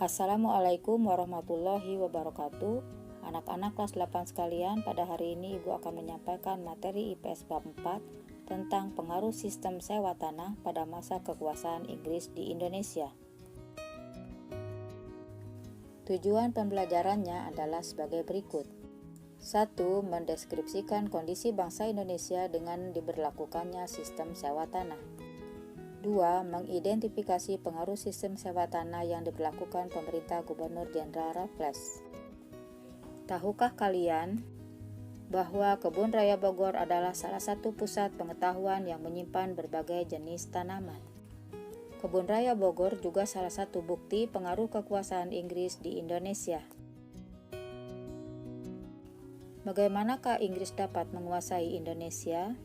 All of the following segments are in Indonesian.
Assalamualaikum warahmatullahi wabarakatuh. Anak-anak kelas 8 sekalian, pada hari ini Ibu akan menyampaikan materi IPS bab 4 tentang pengaruh sistem sewa tanah pada masa kekuasaan Inggris di Indonesia. Tujuan pembelajarannya adalah sebagai berikut. 1. Mendeskripsikan kondisi bangsa Indonesia dengan diberlakukannya sistem sewa tanah. 2. Mengidentifikasi pengaruh sistem sewa tanah yang diberlakukan pemerintah Gubernur Jenderal Raffles. Tahukah kalian bahwa Kebun Raya Bogor adalah salah satu pusat pengetahuan yang menyimpan berbagai jenis tanaman? Kebun Raya Bogor juga salah satu bukti pengaruh kekuasaan Inggris di Indonesia. Bagaimanakah Inggris dapat menguasai Indonesia?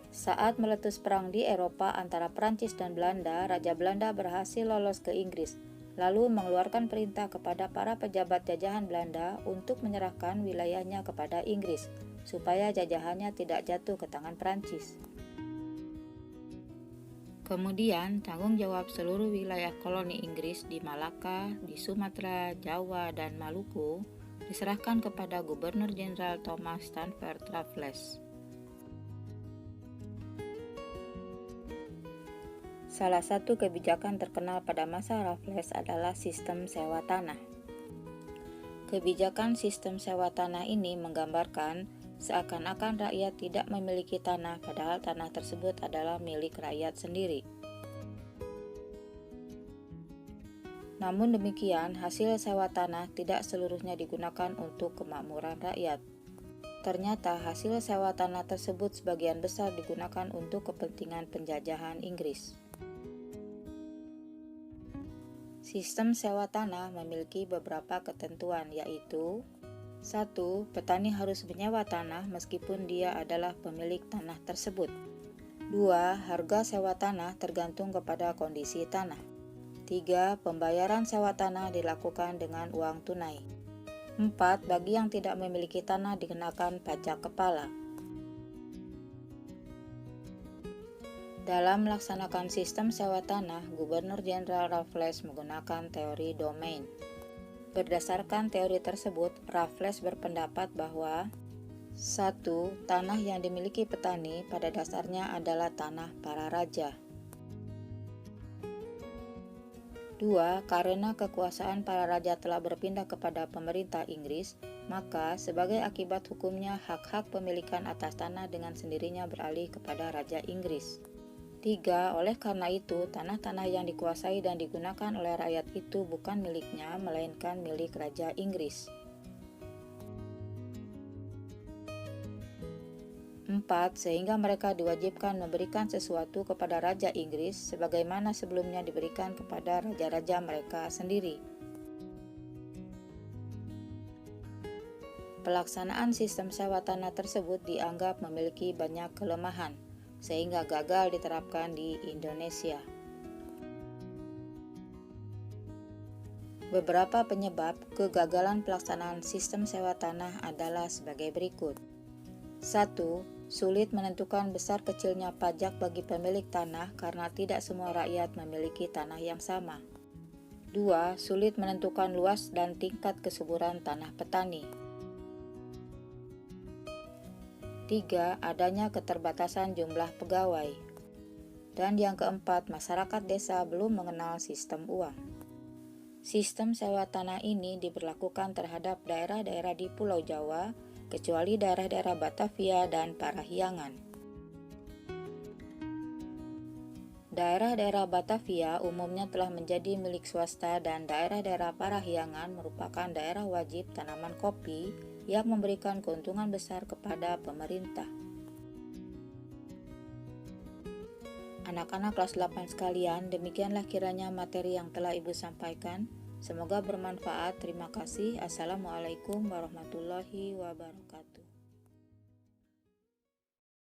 Saat meletus perang di Eropa antara Prancis dan Belanda, Raja Belanda berhasil lolos ke Inggris, lalu mengeluarkan perintah kepada para pejabat jajahan Belanda untuk menyerahkan wilayahnya kepada Inggris, supaya jajahannya tidak jatuh ke tangan Prancis. Kemudian, tanggung jawab seluruh wilayah koloni Inggris di Malaka, di Sumatera, Jawa, dan Maluku diserahkan kepada Gubernur Jenderal Thomas Stamford Raffles. Salah satu kebijakan terkenal pada masa Raffles adalah sistem sewa tanah. Kebijakan sistem sewa tanah ini menggambarkan seakan-akan rakyat tidak memiliki tanah, padahal tanah tersebut adalah milik rakyat sendiri. Namun demikian, hasil sewa tanah tidak seluruhnya digunakan untuk kemakmuran rakyat. Ternyata hasil sewa tanah tersebut sebagian besar digunakan untuk kepentingan penjajahan Inggris. Sistem sewa tanah memiliki beberapa ketentuan, yaitu 1. Petani harus menyewa tanah meskipun dia adalah pemilik tanah tersebut. 2. Harga sewa tanah tergantung kepada kondisi tanah. 3. Pembayaran sewa tanah dilakukan dengan uang tunai. 4. Bagi yang tidak memiliki tanah dikenakan pajak kepala. Dalam melaksanakan sistem sewa tanah, Gubernur Jenderal Raffles menggunakan teori domain. Berdasarkan teori tersebut, Raffles berpendapat bahwa 1. Tanah yang dimiliki petani pada dasarnya adalah tanah para raja. 2. Karena kekuasaan para raja telah berpindah kepada pemerintah Inggris, maka sebagai akibat hukumnya hak-hak pemilikan atas tanah dengan sendirinya beralih kepada Raja Inggris. 3. Oleh karena itu, tanah-tanah yang dikuasai dan digunakan oleh rakyat itu bukan miliknya, melainkan milik Raja Inggris. 4. Sehingga mereka diwajibkan memberikan sesuatu kepada Raja Inggris, sebagaimana sebelumnya diberikan kepada raja-raja mereka sendiri. Pelaksanaan sistem sewa tanah tersebut dianggap memiliki banyak kelemahan, sehingga gagal diterapkan di Indonesia. Beberapa penyebab kegagalan pelaksanaan sistem sewa tanah adalah sebagai berikut. 1. Sulit menentukan besar kecilnya pajak bagi pemilik tanah karena tidak semua rakyat memiliki tanah yang sama. 2. Sulit menentukan luas dan tingkat kesuburan tanah petani. 3. Adanya keterbatasan jumlah pegawai. Dan yang keempat, masyarakat desa belum mengenal sistem uang. Sistem sewa tanah ini diberlakukan terhadap daerah-daerah di Pulau Jawa, kecuali daerah-daerah Batavia dan Parahyangan. Daerah-daerah Batavia umumnya telah menjadi milik swasta dan daerah-daerah Parahyangan merupakan daerah wajib tanaman kopi yang memberikan keuntungan besar kepada pemerintah. Anak-anak kelas 8 sekalian, demikianlah kiranya materi yang telah Ibu sampaikan. Semoga bermanfaat. Terima kasih. Assalamualaikum warahmatullahi wabarakatuh.